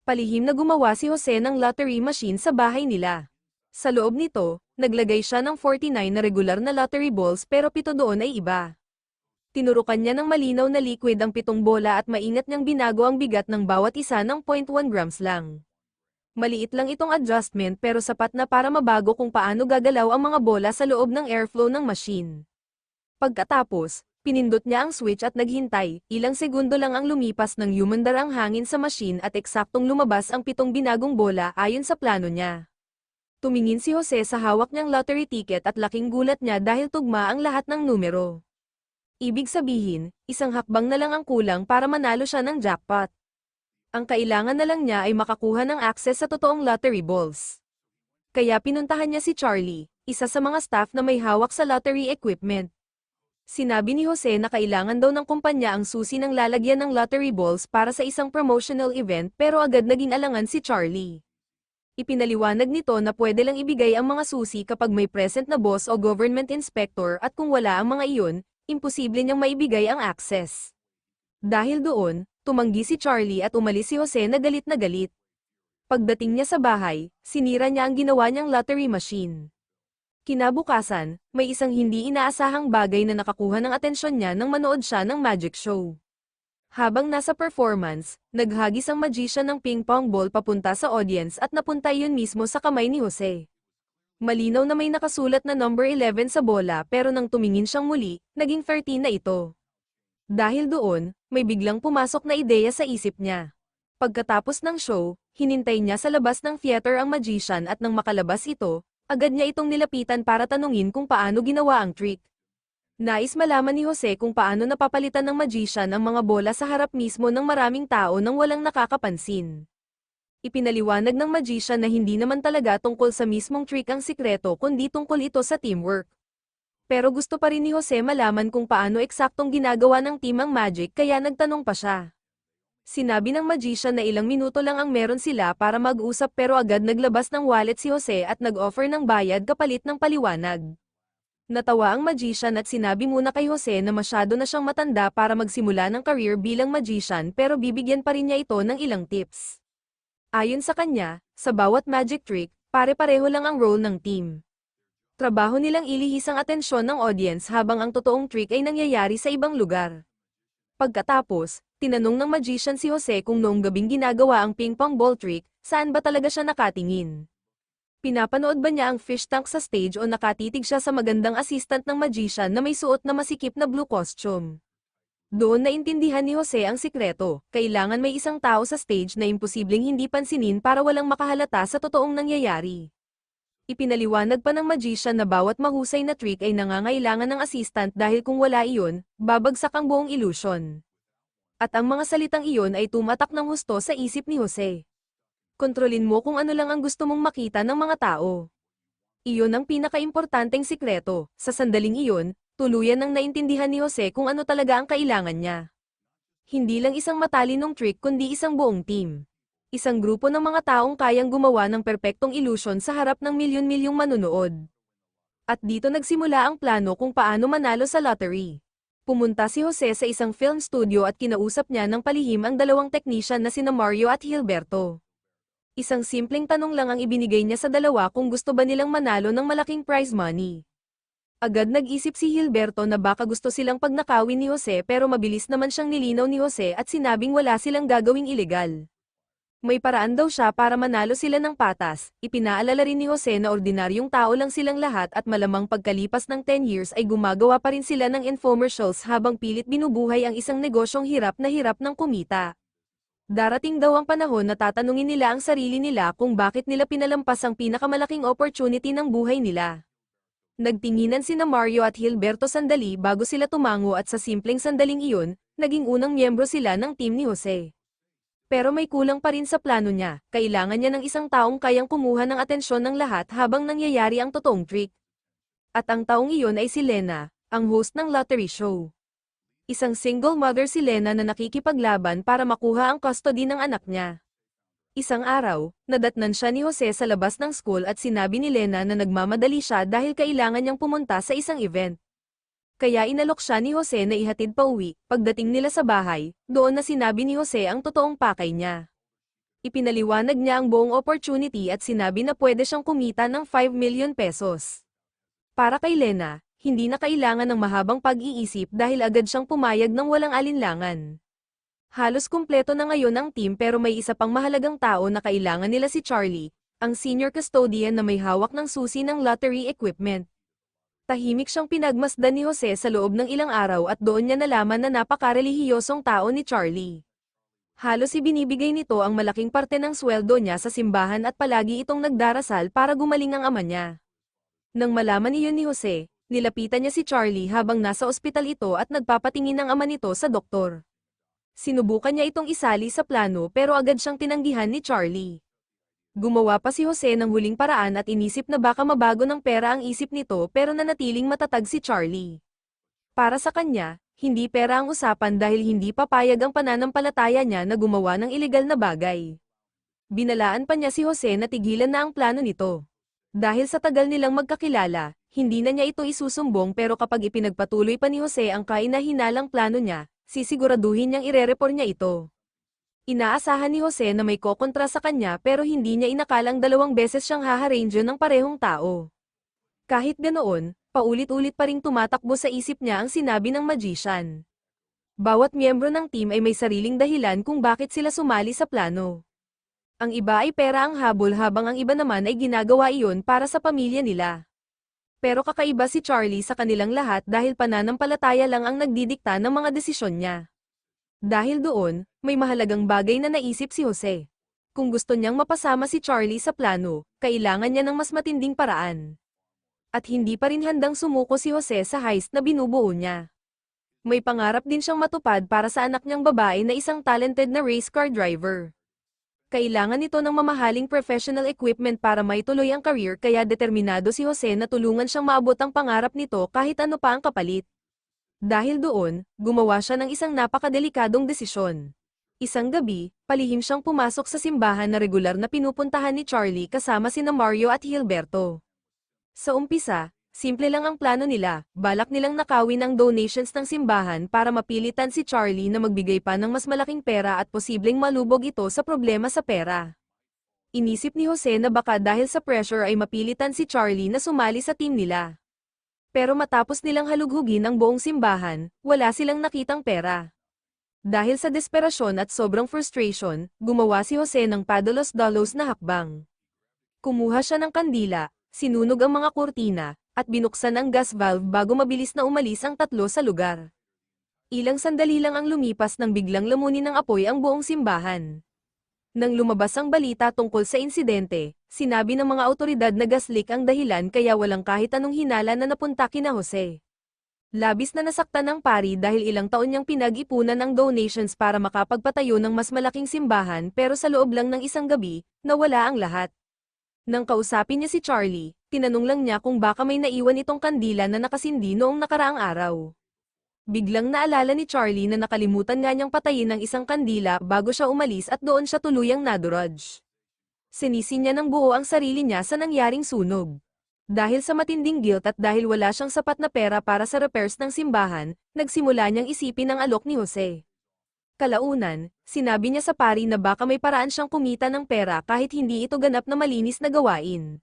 Palihim na gumawa si Jose ng lottery machine sa bahay nila. Sa loob nito, naglagay siya ng 49 na regular na lottery balls pero 7 doon ay iba. Tinurukan niya ng malinaw na liquid ang 7 bola at maingat niyang binago ang bigat ng bawat isa ng 0.1 grams lang. Maliit lang itong adjustment pero sapat na para mabago kung paano gagalaw ang mga bola sa loob ng airflow ng machine. Pagkatapos, pinindot niya ang switch at naghintay, ilang segundo lang ang lumipas nang yumandar ang hangin sa machine at eksaktong lumabas ang 7 binagong bola ayon sa plano niya. Tumingin si Jose sa hawak niyang lottery ticket at laking gulat niya dahil tugma ang lahat ng numero. Ibig sabihin, isang hakbang na lang ang kulang para manalo siya ng jackpot. Ang kailangan na lang niya ay makakuha ng access sa totoong lottery balls. Kaya pinuntahan niya si Charlie, isa sa mga staff na may hawak sa lottery equipment. Sinabi ni Jose na kailangan daw ng kumpanya ang susi ng lalagyan ng lottery balls para sa isang promotional event pero agad naging alangan si Charlie. Ipinaliwanag nito na pwede lang ibigay ang mga susi kapag may present na boss o government inspector at kung wala ang mga iyon, imposible niyang maibigay ang access. Dahil doon, tumanggi si Charlie at umalis si Jose na galit na galit. Pagdating niya sa bahay, sinira niya ang ginawa niyang lottery machine. Kinabukasan, may isang hindi inaasahang bagay na nakakuha ng atensyon niya nang manood siya ng magic show. Habang nasa performance, naghagis ang magician ng ping pong ball papunta sa audience at napunta iyon mismo sa kamay ni Jose. Malinaw na may nakasulat na number 11 sa bola pero nang tumingin siyang muli, naging 13 na ito. Dahil doon, may biglang pumasok na ideya sa isip niya. Pagkatapos ng show, hinintay niya sa labas ng theater ang magician at nang makalabas ito, agad niya itong nilapitan para tanungin kung paano ginawa ang trick. Nais malaman ni Jose kung paano napapalitan ng magician ang mga bola sa harap mismo ng maraming tao nang walang nakakapansin. Ipinaliwanag ng magician na hindi naman talaga tungkol sa mismong trick ang sikreto kundi tungkol ito sa teamwork. Pero gusto pa rin ni Jose malaman kung paano eksaktong ginagawa ng team ang magic kaya nagtanong pa siya. Sinabi ng magician na ilang minuto lang ang meron sila para mag-usap pero agad naglabas ng wallet si Jose at nag-offer ng bayad kapalit ng paliwanag. Natawa ang magician at sinabi muna kay Jose na masyado na siyang matanda para magsimula ng career bilang magician pero bibigyan pa rin niya ito ng ilang tips. Ayon sa kanya, sa bawat magic trick, pare-pareho lang ang role ng team. Trabaho nilang ilihis ang atensyon ng audience habang ang totoong trick ay nangyayari sa ibang lugar. Pagkatapos, tinanong ng magician si Jose kung noong gabing ginagawa ang ping pong ball trick, saan ba talaga siya nakatingin. Pinapanood ba niya ang fish tank sa stage o nakatitig siya sa magandang assistant ng magician na may suot na masikip na blue costume? Doon naintindihan ni Jose ang sikreto, kailangan may isang tao sa stage na imposibleng hindi pansinin para walang makahalata sa totoong nangyayari. Ipinaliwanag pa ng magician na bawat mahusay na trick ay nangangailangan ng assistant dahil kung wala iyon, babagsak ang buong illusion. At ang mga salitang iyon ay tumatak ng husto sa isip ni Jose. Kontrolin mo kung ano lang ang gusto mong makita ng mga tao. Iyon ang pinakaimportanteng sikreto, sa sandaling iyon, tuluyan nang naintindihan ni Jose kung ano talaga ang kailangan niya. Hindi lang isang matalinong trick kundi isang buong team. Isang grupo ng mga taong kayang gumawa ng perpektong ilusyon sa harap ng milyon-milyong manunood. At dito nagsimula ang plano kung paano manalo sa lottery. Pumunta si Jose sa isang film studio at kinausap niya ng palihim ang dalawang technician na sina Mario at Gilberto. Isang simpleng tanong lang ang ibinigay niya sa dalawa kung gusto ba nilang manalo ng malaking prize money. Agad nag-isip si Gilberto na baka gusto silang pagnakawin ni Jose pero mabilis naman siyang nilinaw ni Jose at sinabing wala silang gagawing ilegal. May paraan daw siya para manalo sila ng patas. Ipinaalala rin ni Jose na ordinaryong tao lang silang lahat at malamang pagkalipas ng 10 years ay gumagawa pa rin sila ng infomercials habang pilit binubuhay ang isang negosyong hirap ng kumita. Darating daw ang panahon na tatanungin nila ang sarili nila kung bakit nila pinalampas ang pinakamalaking opportunity ng buhay nila. Nagtinginan sina Mario at Gilberto sandali bago sila tumango at sa simpleng sandaling iyon, naging unang miyembro sila ng team ni Jose. Pero may kulang pa rin sa plano niya, kailangan niya ng isang taong kayang kumuha ng atensyon ng lahat habang nangyayari ang totoong trick. At ang taong iyon ay si Lena, ang host ng lottery show. Isang single mother si Lena na nakikipaglaban para makuha ang custody ng anak niya. Isang araw, nadatnan siya ni Jose sa labas ng school at sinabi ni Lena na nagmamadali siya dahil kailangan niyang pumunta sa isang event. Kaya inalok siya ni Jose na ihatid pa uwi. Pagdating nila sa bahay, doon na sinabi ni Jose ang totoong pakay niya. Ipinaliwanag niya ang buong opportunity at sinabi na pwede siyang kumita ng 5 million pesos. Para kay Lena, hindi na kailangan ng mahabang pag-iisip dahil agad siyang pumayag ng walang alinlangan. Halos kumpleto na ngayon ang team pero may isa pang mahalagang tao na kailangan nila si Charlie, ang senior custodian na may hawak ng susi ng lottery equipment. Tahimik siyang pinagmasdan ni Jose sa loob ng ilang araw at doon niya nalaman na napakarelihiyosong tao ni Charlie. Halos ibinibigay nito ang malaking parte ng sweldo niya sa simbahan at palagi itong nagdarasal para gumaling ang ama niya. Nang malaman iyon ni Jose, nilapitan niya si Charlie habang nasa ospital ito at nagpapatingin ang ama nito sa doktor. Sinubukan niya itong isali sa plano pero agad siyang tinanggihan ni Charlie. Gumawa pa si Jose ng huling paraan at inisip na baka mabago ng pera ang isip nito pero nanatiling matatag si Charlie. Para sa kanya, hindi pera ang usapan dahil hindi papayag ang pananampalataya niya na gumawa ng ilegal na bagay. Binalaan pa niya si Jose na tigilan na ang plano nito. Dahil sa tagal nilang magkakilala, hindi na niya ito isusumbong pero kapag ipinagpatuloy pa ni Jose ang kaina-hinalang plano niya, sisiguraduhin niyang irereport niya ito. Inaasahan ni Jose na may kokontra sa kanya pero hindi niya inakalang 2 beses siyang haharangyo ng parehong tao. Kahit ganoon, paulit-ulit pa ring tumatakbo sa isip niya ang sinabi ng magician. Bawat miyembro ng team ay may sariling dahilan kung bakit sila sumali sa plano. Ang iba ay pera ang habol habang ang iba naman ay ginagawa iyon para sa pamilya nila. Pero kakaiba si Charlie sa kanilang lahat dahil pananampalataya lang ang nagdidikta ng mga desisyon niya. Dahil doon, may mahalagang bagay na naisip si Jose. Kung gusto niyang mapasama si Charlie sa plano, kailangan niya ng mas matinding paraan. At hindi pa rin handang sumuko si Jose sa heist na binubuo niya. May pangarap din siyang matupad para sa anak niyang babae na isang talented na race car driver. Kailangan nito ng mamahaling professional equipment para maituloy ang career kaya determinado si Jose na tulungan siyang maabot ang pangarap nito kahit ano pa ang kapalit. Dahil doon, gumawa siya ng isang napakadelikadong desisyon. Isang gabi, palihim siyang pumasok sa simbahan na regular na pinupuntahan ni Charlie kasama sina Mario at Gilberto. Sa umpisa, simple lang ang plano nila, balak nilang nakawin ang donations ng simbahan para mapilitan si Charlie na magbigay pa ng mas malaking pera at posibleng malubog ito sa problema sa pera. Inisip ni Jose na baka dahil sa pressure ay mapilitan si Charlie na sumali sa team nila. Pero matapos nilang halughugin ang buong simbahan, wala silang nakitang pera. Dahil sa desperasyon at sobrang frustration, gumawa si Jose ng padalos-dalos na hakbang. Kumuha siya ng kandila, sinunog ang mga kurtina, at binuksan ang gas valve bago mabilis na umalis ang tatlo sa lugar. Ilang sandali lang ang lumipas nang biglang lamunin ng apoy ang buong simbahan. Nang lumabas ang balita tungkol sa insidente, sinabi ng mga awtoridad na gas leak ang dahilan kaya walang kahit anong hinala na napunta kina Jose. Labis na nasaktan ang pari dahil ilang taon niyang pinag-ipunan ang donations para makapagpatayo ng mas malaking simbahan pero sa loob lang ng isang gabi, nawala ang lahat. Nang kausapin niya si Charlie, tinanong lang niya kung baka may naiwan itong kandila na nakasindi noong nakaraang araw. Biglang naalala ni Charlie na nakalimutan nga niyang patayin ang isang kandila bago siya umalis at doon siya tuluyang nadurog. Sinisi niya ng buo ang sarili niya sa nangyaring sunog. Dahil sa matinding guilt at dahil wala siyang sapat na pera para sa repairs ng simbahan, nagsimula niyang isipin ang alok ni Jose. Kalaunan, sinabi niya sa pari na baka may paraan siyang kumita ng pera kahit hindi ito ganap na malinis na gawain.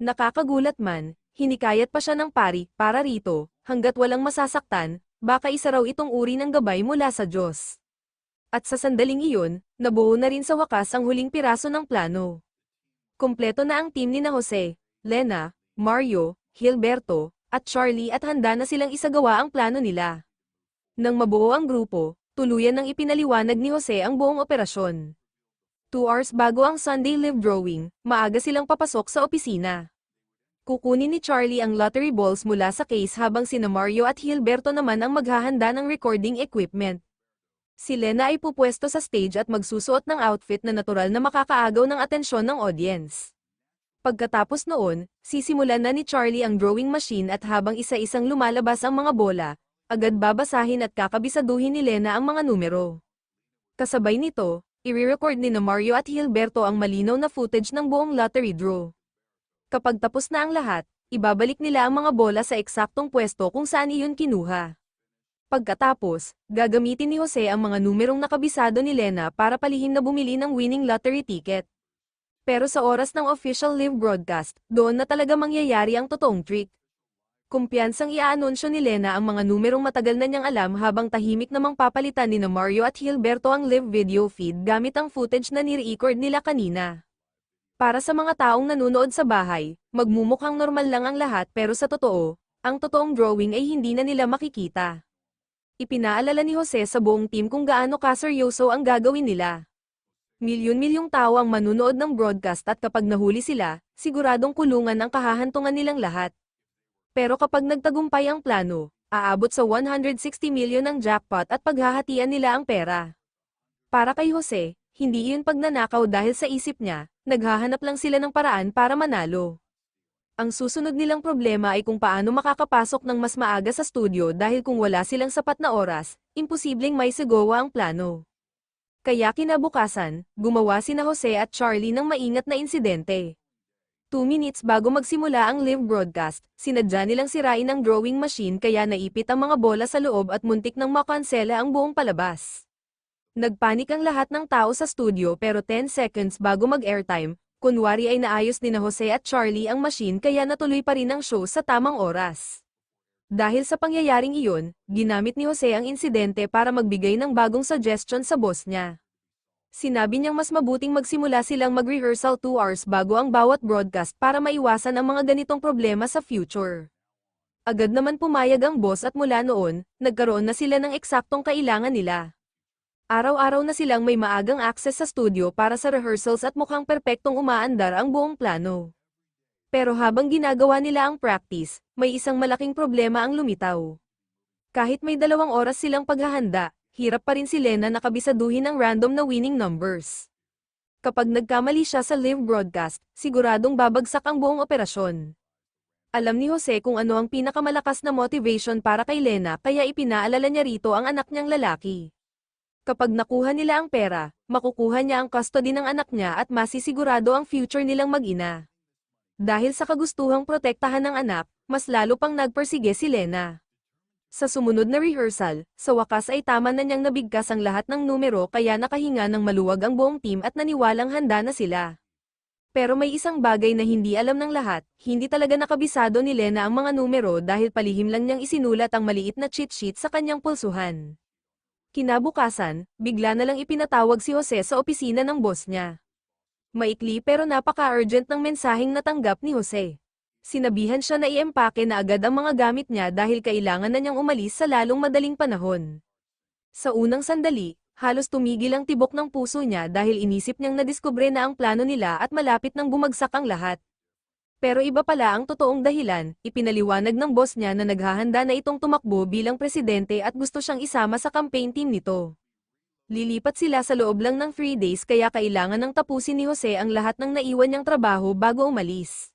Nakakagulat man, hinikayat pa siya ng pari para rito, hanggat walang masasaktan, baka isa raw itong uri ng gabay mula sa Diyos. At sa sandaling iyon, nabuo na rin sa wakas ang huling piraso ng plano. Kumpleto na ang team ni na Jose, Lena, Mario, Gilberto, at Charlie at handa na silang isagawa ang plano nila. Nang mabuo ang grupo, tuluyan nang ipinaliwanag ni Jose ang buong operasyon. 2 hours bago ang Sunday live drawing, maaga silang papasok sa opisina. Kukunin ni Charlie ang lottery balls mula sa case habang sina Mario at Gilberto naman ang maghahanda ng recording equipment. Si Lena ay pupwesto sa stage at magsusuot ng outfit na natural na makakaagaw ng atensyon ng audience. Pagkatapos noon, sisimulan na ni Charlie ang drawing machine at habang isa-isang lumalabas ang mga bola, agad babasahin at kakabisaduhin ni Lena ang mga numero. Kasabay nito, i-record ni na Mario at Gilberto ang malinaw na footage ng buong lottery draw. Kapag tapos na ang lahat, ibabalik nila ang mga bola sa eksaktong pwesto kung saan iyon kinuha. Pagkatapos, gagamitin ni Jose ang mga numerong nakabisado ni Lena para palihim na bumili ng winning lottery ticket. Pero sa oras ng official live broadcast, doon na talaga mangyayari ang totoong trick. Kumpiyansang iaanunsyo ni Lena ang mga numerong matagal na niyang alam habang tahimik namang papalitan ni na Mario at Hilberto ang live video feed gamit ang footage na ni-record nila kanina. Para sa mga taong nanunood sa bahay, magmumukhang normal lang ang lahat pero sa totoo, ang totoong drawing ay hindi na nila makikita. Ipinaalala ni Jose sa buong team kung gaano kaseryoso ang gagawin nila. Milyon-milyong tao ang manunood ng broadcast at kapag nahuli sila, siguradong kulungan ang kahahantungan nilang lahat. Pero kapag nagtagumpay ang plano, aabot sa 160 million ang jackpot at paghahatian nila ang pera. Para kay Jose, hindi iyon pagnanakaw dahil sa isip niya, naghahanap lang sila ng paraan para manalo. Ang susunod nilang problema ay kung paano makakapasok ng mas maaga sa studio dahil kung wala silang sapat na oras, imposibleng may sigawa ang plano. Kaya kinabukasan, gumawa sina Jose at Charlie ng maingat na insidente. 2 minutes bago magsimula ang live broadcast, sinadya nilang sirain ang drawing machine kaya naipit ang mga bola sa loob at muntik nang makansela ang buong palabas. Nagpanik ang lahat ng tao sa studio pero 10 seconds bago mag-airtime, kunwari ay naayos ni na Jose at Charlie ang machine kaya natuloy pa rin ang show sa tamang oras. Dahil sa pangyayaring iyon, ginamit ni Jose ang insidente para magbigay ng bagong suggestion sa boss niya. Sinabi niyang mas mabuting magsimula silang mag-rehearsal 2 hours bago ang bawat broadcast para maiwasan ang mga ganitong problema sa future. Agad naman pumayag ang boss at mula noon, nagkaroon na sila ng eksaktong kailangan nila. Araw-araw na silang may maagang access sa studio para sa rehearsals at mukhang perpektong umaandar ang buong plano. Pero habang ginagawa nila ang practice, may isang malaking problema ang lumitaw. Kahit may 2 oras silang paghahanda, hirap pa rin si Lena nakabisaduhin ng random na winning numbers. Kapag nagkamali siya sa live broadcast, siguradong babagsak ang buong operasyon. Alam ni Jose kung ano ang pinakamalakas na motivation para kay Lena kaya ipinaalala niya rito ang anak niyang lalaki. Kapag nakuha nila ang pera, makukuha niya ang custody ng anak niya at masisigurado ang future nilang mag-ina. Dahil sa kagustuhang protektahan ng anak, mas lalo pang nagpersige si Lena. Sa sumunod na rehearsal, sa wakas ay tama na niyang nabigkas ang lahat ng numero kaya nakahinga ng maluwag ang buong team at naniwalang handa na sila. Pero may isang bagay na hindi alam ng lahat, hindi talaga nakabisado ni Lena ang mga numero dahil palihim lang niyang isinulat ang maliit na cheat sheet sa kanyang pulsuhan. Kinabukasan, bigla na lang ipinatawag si Jose sa opisina ng boss niya. Maikli pero napaka-urgent ng mensaheng natanggap ni Jose. Sinabihan siya na iempake na agad ang mga gamit niya dahil kailangan na niyang umalis sa lalong madaling panahon. Sa unang sandali, halos tumigil ang tibok ng puso niya dahil inisip niyang nadiskubre na ang plano nila at malapit nang bumagsak ang lahat. Pero iba pala ang totoong dahilan, ipinaliwanag ng boss niya na naghahanda na itong tumakbo bilang presidente at gusto siyang isama sa campaign team nito. Lilipat sila sa loob lang ng 3 days kaya kailangan nang tapusin ni Jose ang lahat ng naiwan niyang trabaho bago umalis.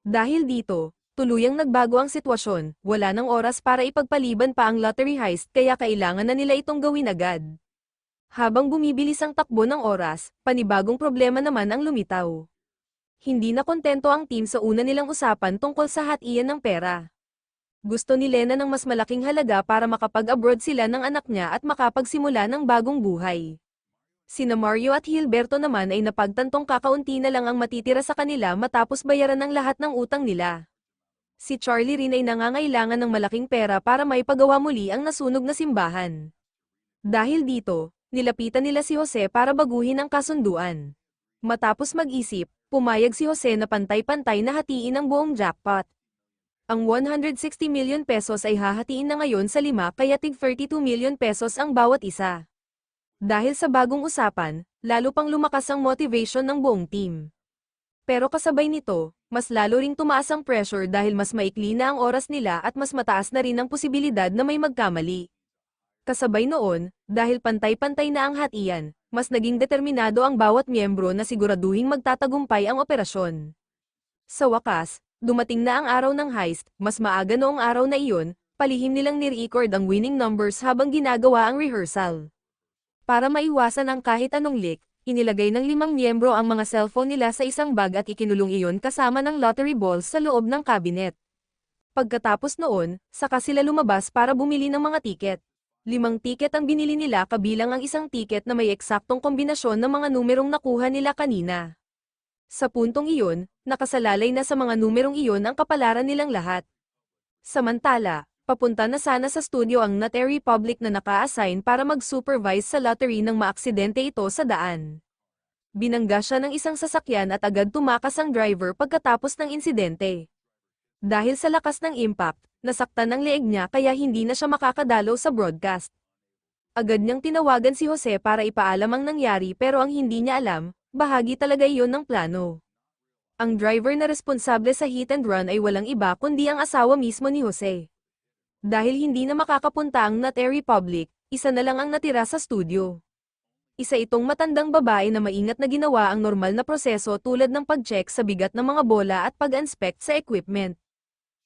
Dahil dito, tuluyang nagbago ang sitwasyon, wala nang oras para ipagpaliban pa ang lottery heist kaya kailangan na nila itong gawin agad. Habang bumibilis ang takbo ng oras, panibagong problema naman ang lumitaw. Hindi na kontento ang team sa una nilang usapan tungkol sa hatian ng pera. Gusto ni Lena ng mas malaking halaga para makapag-abroad sila ng anak niya at makapagsimula ng bagong buhay. Sina Mario at Hilberto naman ay napagtantong kakaunti na lang ang matitira sa kanila matapos bayaran ng lahat ng utang nila. Si Charlie rin ay nangangailangan ng malaking pera para maipagawa muli ang nasunog na simbahan. Dahil dito, nilapitan nila si Jose para baguhin ang kasunduan. Matapos mag-isip, pumayag si Jose na pantay-pantay na hatiin ang buong jackpot. Ang 160 million pesos ay hahatiin na ngayon sa 5 kaya tig 32 million pesos ang bawat isa. Dahil sa bagong usapan, lalo pang lumakas ang motivation ng buong team. Pero kasabay nito, mas lalo ring tumaas ang pressure dahil mas maikli na ang oras nila at mas mataas na rin ang posibilidad na may magkamali. Kasabay noon, dahil pantay-pantay na ang hatian, mas naging determinado ang bawat miyembro na siguraduhing magtatagumpay ang operasyon. Sa wakas, dumating na ang araw ng heist, mas maaga noong araw na iyon, palihim nilang ni-record ang winning numbers habang ginagawa ang rehearsal. Para maiwasan ang kahit anong leak, inilagay ng 5 miyembro ang mga cellphone nila sa isang bag at ikinulong iyon kasama ng lottery balls sa loob ng cabinet. Pagkatapos noon, saka sila lumabas para bumili ng mga tiket. 5 tiket ang binili nila kabilang ang isang tiket na may eksaktong kombinasyon ng mga numerong nakuha nila kanina. Sa puntong iyon, nakasalalay na sa mga numerong iyon ang kapalaran nilang lahat. Samantala, papunta na sana sa studio ang Notary Public na naka-assign para mag-supervise sa lottery nang maaksidente ito sa daan. Binangga siya ng isang sasakyan at agad tumakas ang driver pagkatapos ng insidente. Dahil sa lakas ng impact, nasaktan ang leeg niya kaya hindi na siya makakadalaw sa broadcast. Agad niyang tinawagan si Jose para ipaalam ang nangyari pero ang hindi niya alam, bahagi talaga iyon ng plano. Ang driver na responsable sa hit and run ay walang iba kundi ang asawa mismo ni Jose. Dahil hindi na makakapunta ang Notary Public, isa na lang ang natira sa studio. Isa itong matandang babae na maingat na ginawa ang normal na proseso tulad ng pag-check sa bigat ng mga bola at pag-inspect sa equipment.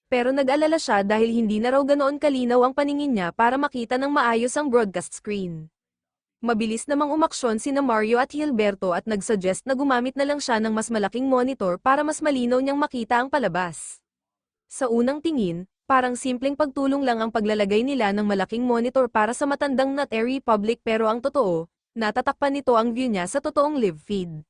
Pero nag-alala siya dahil hindi na raw ganoon kalinaw ang paningin niya para makita ng maayos ang broadcast screen. Mabilis namang umaksyon sina Mario at Hilberto at nagsuggest na gumamit na lang siya ng mas malaking monitor para mas malinaw niyang makita ang palabas. Sa unang tingin, parang simpleng pagtulong lang ang paglalagay nila ng malaking monitor para sa matandang Notary Public pero ang totoo, natatakpan nito ang view niya sa totoong live feed.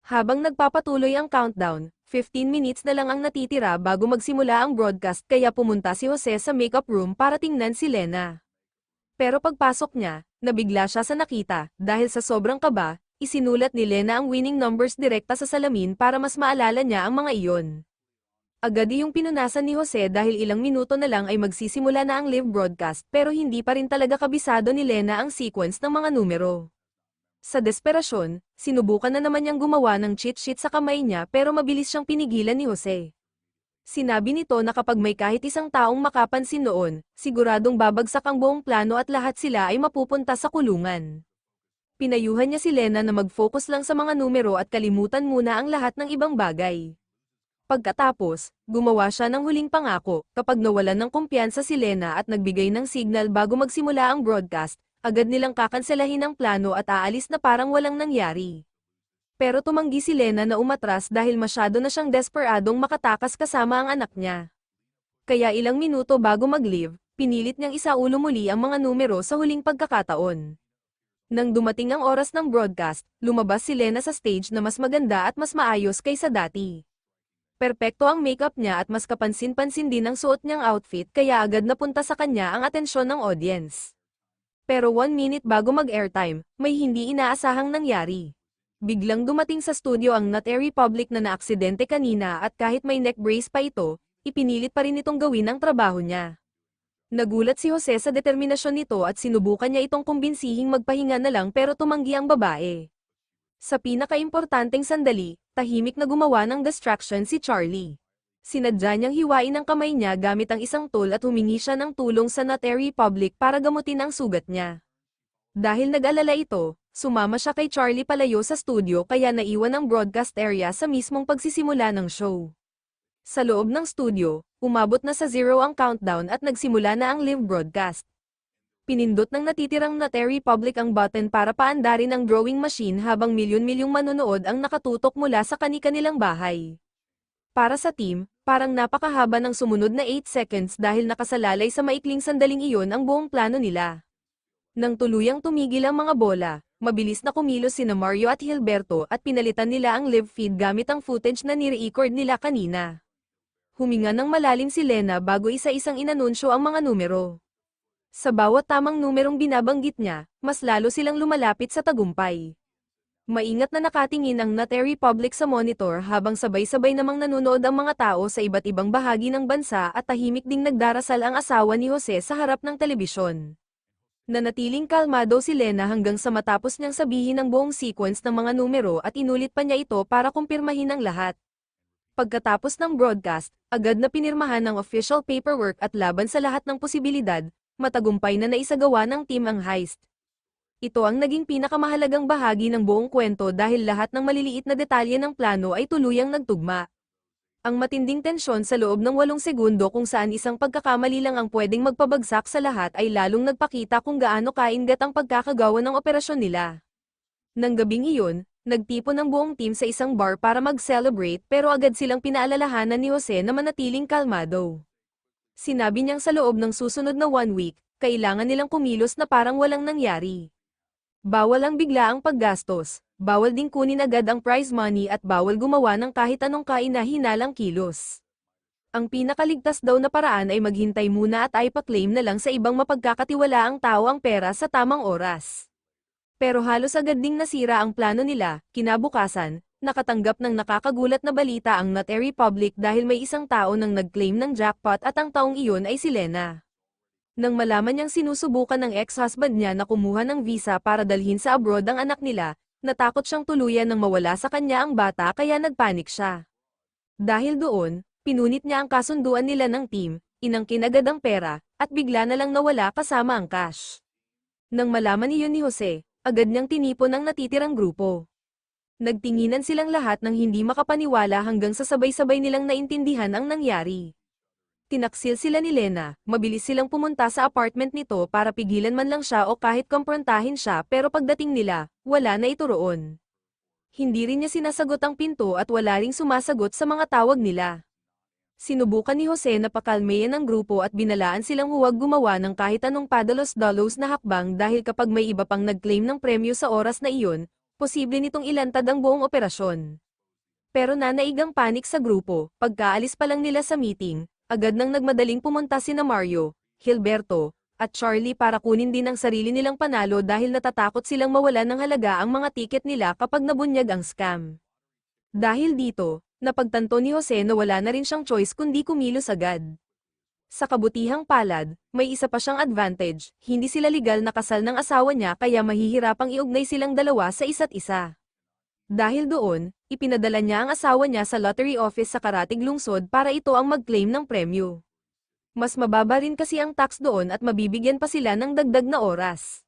Habang nagpapatuloy ang countdown, 15 minutes na lang ang natitira bago magsimula ang broadcast kaya pumunta si Jose sa makeup room para tingnan si Lena. Pero pagpasok niya, nabigla siya sa nakita, dahil sa sobrang kaba, isinulat ni Lena ang winning numbers direkta sa salamin para mas maalala niya ang mga iyon. Agad yung pinunasan ni Jose dahil ilang minuto na lang ay magsisimula na ang live broadcast pero hindi pa rin talaga kabisado ni Lena ang sequence ng mga numero. Sa desperasyon, sinubukan na naman niyang gumawa ng cheat sheet sa kamay niya pero mabilis siyang pinigilan ni Jose. Sinabi nito na kapag may kahit isang taong makapansin noon, siguradong babagsak ang buong plano at lahat sila ay mapupunta sa kulungan. Pinayuhan niya si Lena na mag-focus lang sa mga numero at kalimutan muna ang lahat ng ibang bagay. Pagkatapos, gumawa siya ng huling pangako, kapag nawalan ng kumpiyansa si Lena at nagbigay ng signal bago magsimula ang broadcast, agad nilang kakanselahin ang plano at aalis na parang walang nangyari. Pero tumanggi si Lena na umatras dahil masyado na siyang desperadong makatakas kasama ang anak niya. Kaya ilang minuto bago mag-leave, pinilit niyang isaulo muli ang mga numero sa huling pagkakataon. Nang dumating ang oras ng broadcast, lumabas si Lena sa stage na mas maganda at mas maayos kaysa dati. Perpekto ang makeup niya at mas kapansin-pansin din ang suot niyang outfit kaya agad napunta sa kanya ang atensyon ng audience. Pero 1 minute bago mag-airtime, may hindi inaasahang nangyari. Biglang dumating sa studio ang Notary Public na naaksidente kanina at kahit may neck brace pa ito, ipinilit pa rin itong gawin ang trabaho niya. Nagulat si Jose sa determinasyon nito at sinubukan niya itong kumbinsihing magpahinga na lang pero tumanggi ang babae. Sa pinakaimportanteng sandali, tahimik na gumawa ng distraction si Charlie. Sinadya niyang hiwain ang kamay niya gamit ang isang tool at humingi siya ng tulong sa Notary Public para gamutin ang sugat niya. Dahil nag-alala ito, sumama siya kay Charlie palayo sa studio kaya naiwan ang broadcast area sa mismong pagsisimula ng show. Sa loob ng studio, umabot na sa 0 ang countdown at nagsimula na ang live broadcast. Pinindot ng natitirang Notary Public ang button para paandarin ang drawing machine habang milyon-milyong manonood ang nakatutok mula sa kani-kanilang bahay. Para sa team, parang napakahaba ng sumunod na 8 seconds dahil nakasalalay sa maikling sandaling iyon ang buong plano nila. Nang tuluyang tumigil ang mga bola, mabilis na kumilos sina Mario at Hilberto at pinalitan nila ang live feed gamit ang footage na ni-record nila kanina. Huminga ng malalim si Lena bago isa-isang inanunsyo ang mga numero. Sa bawat tamang numerong binabanggit niya, mas lalo silang lumalapit sa tagumpay. Maingat na nakatingin ang Notary Public sa monitor habang sabay-sabay namang nanonood ang mga tao sa iba't ibang bahagi ng bansa at tahimik ding nagdarasal ang asawa ni Jose sa harap ng telebisyon. Nanatiling kalmado si Lena hanggang sa matapos niyang sabihin ang buong sequence ng mga numero at inulit pa niya ito para kumpirmahin ang lahat. Pagkatapos ng broadcast, agad na pinirmahan ang official paperwork at laban sa lahat ng posibilidad, matagumpay na naisagawa ng team ang heist. Ito ang naging pinakamahalagang bahagi ng buong kwento dahil lahat ng maliliit na detalye ng plano ay tuluyang nagtugma. Ang matinding tensyon sa loob ng 8 segundo kung saan isang pagkakamali lang ang pwedeng magpabagsak sa lahat ay lalong nagpakita kung gaano kaingat ang pagkakagawa ng operasyon nila. Nang gabing iyon, nagtipon ang buong team sa isang bar para mag-celebrate pero agad silang pinaalalahanan ni Jose na manatiling kalmado. Sinabi niyang sa loob ng susunod na 1 week, kailangan nilang kumilos na parang walang nangyari. Bawal ang biglaang paggastos, bawal ding kunin agad ang prize money at bawal gumawa ng kahit anong kaina-hinalang kilos. Ang pinakaligtas daw na paraan ay maghintay muna at ipa-claim na lang sa ibang mapagkakatiwalaang tao ang pera sa tamang oras. Pero halos agad ding nasira ang plano nila. Kinabukasan, nakatanggap ng nakakagulat na balita ang Notary Public dahil may isang tao nang nag-claim ng jackpot at ang taong iyon ay si Lena. Nang malaman niyang sinusubukan ng ex-husband niya na kumuha ng visa para dalhin sa abroad ang anak nila, natakot siyang tuluyan nang mawala sa kanya ang bata kaya nagpanik siya. Dahil doon, pinunit niya ang kasunduan nila ng team, inangkin agad ang pera, at bigla na lang nawala kasama ang cash. Nang malaman iyon ni Jose, agad niyang tinipon ang natitirang grupo. Nagtinginan silang lahat ng hindi makapaniwala hanggang sa sabay-sabay nilang naintindihan ang nangyari. Tinaksil sila ni Lena, mabilis silang pumunta sa apartment nito para pigilan man lang siya o kahit kumprontahin siya pero pagdating nila, wala na ito roon. Hindi rin niya sinasagot ang pinto at wala ring sumasagot sa mga tawag nila. Sinubukan ni Jose na pakalmayan ang grupo at binalaan silang huwag gumawa ng kahit anong padalos-dalos na hakbang dahil kapag may iba pang nag-claim ng premyo sa oras na iyon, posible nitong ilantad ang buong operasyon. Pero nanaigang panik sa grupo, pagkaalis pa lang nila sa meeting, agad nang nagmadaling pumunta sina Mario, Gilberto, at Charlie para kunin din ang sarili nilang panalo dahil natatakot silang mawalan ng halaga ang mga tiket nila kapag nabunyag ang scam. Dahil dito, napagtanto ni Jose na wala na rin siyang choice kundi kumilos agad. Sa kabutihang palad, may isa pa siyang advantage, hindi sila legal na kasal ng asawa niya kaya mahihirapang iugnay silang dalawa sa isa't isa. Dahil doon, ipinadala niya ang asawa niya sa lottery office sa karatig lungsod para ito ang mag-claim ng premyo. Mas mababa rin kasi ang tax doon at mabibigyan pa sila ng dagdag na oras.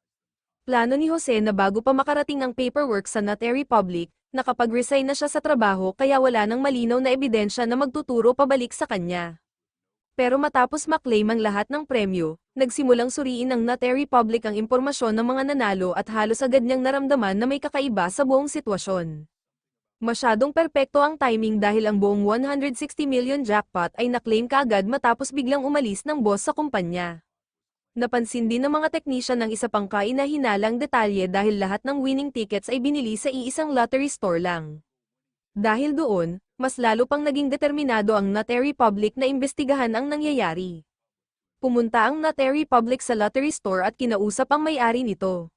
Plano ni Jose na bago pa makarating ang paperwork sa Notary Public, nakapag-resign na siya sa trabaho kaya wala nang malinaw na ebidensya na magtuturo pabalik sa kanya. Pero matapos maklaim ang lahat ng premyo, nagsimulang suriin ng Notary Public ang impormasyon ng mga nanalo at halos agad niyang naramdaman na may kakaiba sa buong sitwasyon. Masyadong perpekto ang timing dahil ang buong 160 million jackpot ay naklaim kaagad matapos biglang umalis ng boss sa kumpanya. Napansin din ng mga technician ng isa pang kaina-hinalang detalye dahil lahat ng winning tickets ay binili sa iisang lottery store lang. Dahil doon, mas lalo pang naging determinado ang Notary Public na imbestigahan ang nangyayari. Pumunta ang Notary Public sa lottery store at kinausap ang may-ari nito.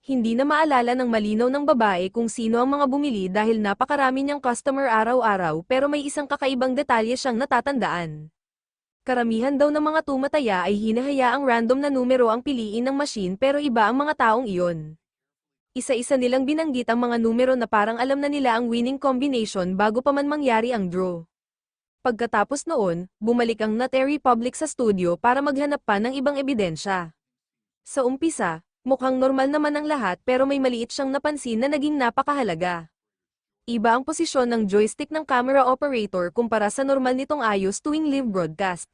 Hindi na maalala ng malinaw ng babae kung sino ang mga bumili dahil napakarami niyang customer araw-araw pero may isang kakaibang detalye siyang natatandaan. Karamihan daw ng mga tumataya ay hinahayaang random na numero ang piliin ng machine pero iba ang mga taong iyon. Isa-isa nilang binanggit ang mga numero na parang alam na nila ang winning combination bago pa man mangyari ang draw. Pagkatapos noon, bumalik ang Notary Public sa studio para maghanap pa ng ibang ebidensya. Sa umpisa, mukhang normal naman ang lahat pero may maliit siyang napansin na naging napakahalaga. Iba ang posisyon ng joystick ng camera operator kumpara sa normal nitong ayos tuwing live broadcast.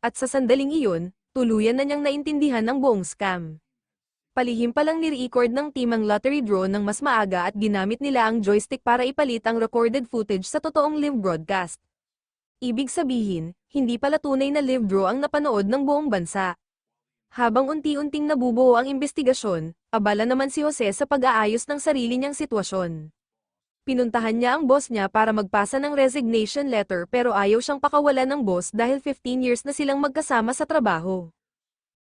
At sa sandaling iyon, tuluyan na niyang naintindihan ang buong scam. Palihim pa lang ni-record ng team ang lottery draw ng mas maaga at ginamit nila ang joystick para ipalit ang recorded footage sa totoong live broadcast. Ibig sabihin, hindi pala tunay na live draw ang napanood ng buong bansa. Habang unti-unting nabubuo ang investigasyon, abala naman si Jose sa pag-aayos ng sarili niyang sitwasyon. Pinuntahan niya ang boss niya para magpasa ng resignation letter pero ayaw siyang pakawalan ng boss dahil 15 years na silang magkasama sa trabaho.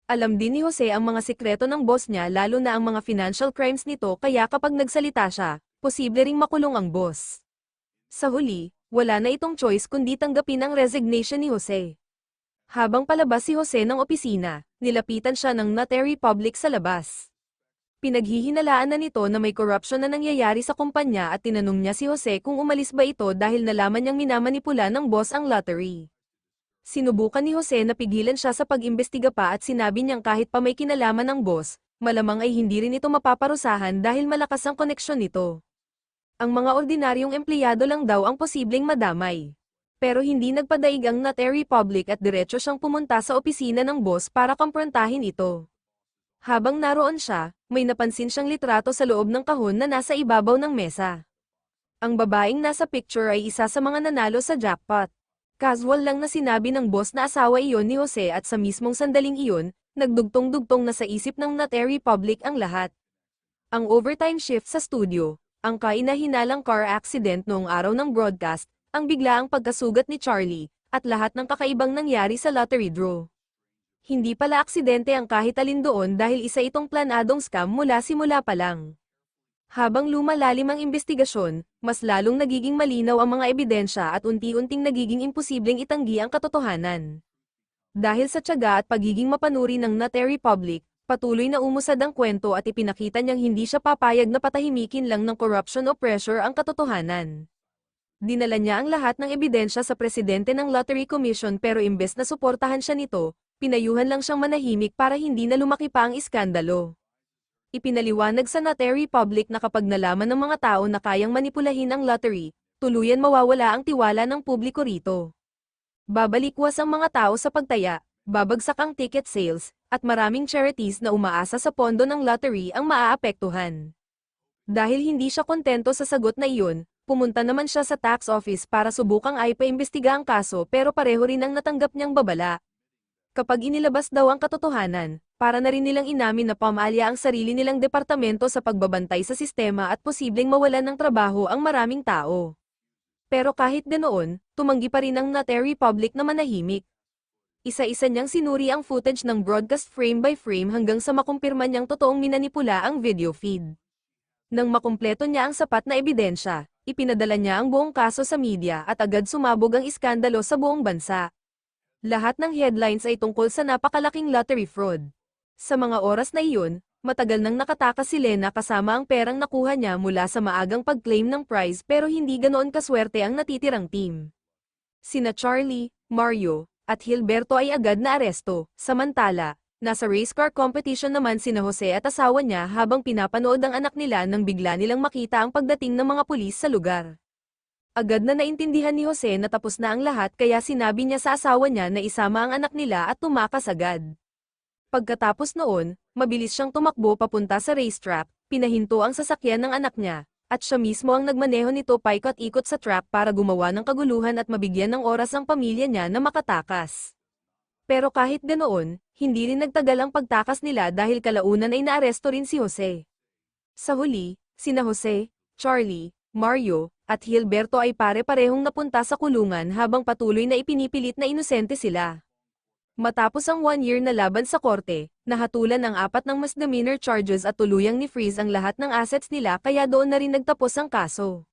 Alam din ni Jose ang mga sikreto ng boss niya lalo na ang mga financial crimes nito kaya kapag nagsalita siya, posible ring makulong ang boss. Sa huli, wala na itong choice kundi tanggapin ang resignation ni Jose. Habang palabas si Jose ng opisina, nilapitan siya ng Notary Public sa labas. Pinaghihinalaan na nito na may corruption na nangyayari sa kumpanya at tinanong niya si Jose kung umalis ba ito dahil nalaman niyang minamanipula ng boss ang lottery. Sinubukan ni Jose na pigilan siya sa pag-imbestiga pa at sinabi niyang kahit pa may kinalaman ng boss, malamang ay hindi rin ito mapaparusahan dahil malakas ang koneksyon nito. Ang mga ordinaryong empleyado lang daw ang posibleng madamay. Pero hindi nagpadaig ang Notary Public at diretso siyang pumunta sa opisina ng boss para kumprontahin ito. Habang naroon siya, may napansin siyang litrato sa loob ng kahon na nasa ibabaw ng mesa. Ang babaeng nasa picture ay isa sa mga nanalo sa jackpot. Casual lang na sinabi ng boss na asawa iyon ni Jose at sa mismong sandaling iyon, nagdugtong-dugtong na sa isip ng Notary Public ang lahat. Ang overtime shift sa studio, ang kainahinalang car accident noong araw ng broadcast, ang biglaang pagkasugat ni Charlie, at lahat ng kakaibang nangyari sa lottery draw. Hindi pala aksidente ang kahit alin doon dahil isa itong planadong scam mula simula pa lang. Habang lumalalim ang investigasyon, mas lalong nagiging malinaw ang mga ebidensya at unti-unting nagiging imposibleng itanggi ang katotohanan. Dahil sa tiyaga at pagiging mapanuri ng Notary Public, patuloy na umusad ang kwento at ipinakita niyang hindi siya papayag na patahimikin lang ng corruption o pressure ang katotohanan. Dinala niya ang lahat ng ebidensya sa presidente ng Lottery Commission pero imbes na suportahan siya nito, pinayuhan lang siyang manahimik para hindi na lumaki pa ang iskandalo. Ipinaliwanag sa Notary Public na kapag nalaman ng mga tao na kayang manipulahin ang lottery, tuluyan mawawala ang tiwala ng publiko rito. Babalikwas ang mga tao sa pagtaya, babagsak ang ticket sales, at maraming charities na umaasa sa pondo ng lottery ang maaapektuhan. Dahil hindi siya kontento sa sagot na iyon, pumunta naman siya sa tax office para subukang ipa-imbestiga ang kaso pero pareho rin ang natanggap niyang babala. Kapag inilabas daw ang katotohanan, para na rin nilang inamin na pamalya ang sarili nilang departamento sa pagbabantay sa sistema at posibleng mawalan ng trabaho ang maraming tao. Pero kahit ganoon, tumanggi pa rin ang Notary Public na manahimik. Isa-isa niyang sinuri ang footage ng broadcast frame by frame hanggang sa makumpirma niyang totoong minanipula ang video feed. Nang makumpleto niya ang sapat na ebidensya, ipinadala niya ang buong kaso sa media at agad sumabog ang iskandalo sa buong bansa. Lahat ng headlines ay tungkol sa napakalaking lottery fraud. Sa mga oras na iyon, matagal nang nakatakas si Lena kasama ang perang nakuha niya mula sa maagang pag-claim ng prize pero hindi ganoon kaswerte ang natitirang team. Sina Charlie, Mario, at Hilberto ay agad na aresto, samantala, nasa race car competition naman sina Jose at asawa niya habang pinapanood ang anak nila nang bigla nilang makita ang pagdating ng mga pulis sa lugar. Agad na naintindihan ni Jose na tapos na ang lahat kaya sinabi niya sa asawa niya na isama ang anak nila at tumakas agad. Pagkatapos noon, mabilis siyang tumakbo papunta sa racetrack, pinahinto ang sasakyan ng anak niya, at siya mismo ang nagmaneho nito paikot-ikot sa track para gumawa ng kaguluhan at mabigyan ng oras ang pamilya niya na makatakas. Pero kahit ganoon, hindi rin nagtagal ang pagtakas nila dahil kalaunan ay naaresto rin si Jose. Sa huli, sina Jose, Charlie, Mario, at Hilberto ay pare-parehong napunta sa kulungan habang patuloy na ipinipilit na inosente sila. Matapos ang 1 year na laban sa korte, nahatulan ang 4 ng misdemeanor charges at tuluyang ni-freeze ang lahat ng assets nila kaya doon na rin nagtapos ang kaso.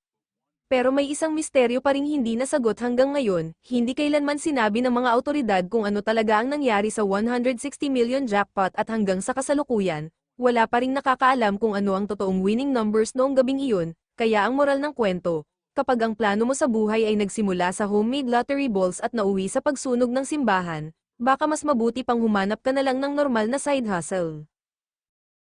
Pero may isang misteryo pa ring hindi nasagot hanggang ngayon, hindi kailanman sinabi ng mga awtoridad kung ano talaga ang nangyari sa 160 million jackpot at hanggang sa kasalukuyan, wala pa ring nakakaalam kung ano ang totoong winning numbers noong gabing iyon. Kaya ang moral ng kwento, kapag ang plano mo sa buhay ay nagsimula sa homemade lottery balls at nauwi sa pagsunog ng simbahan, baka mas mabuti pang humanap ka na lang ng normal na side hustle.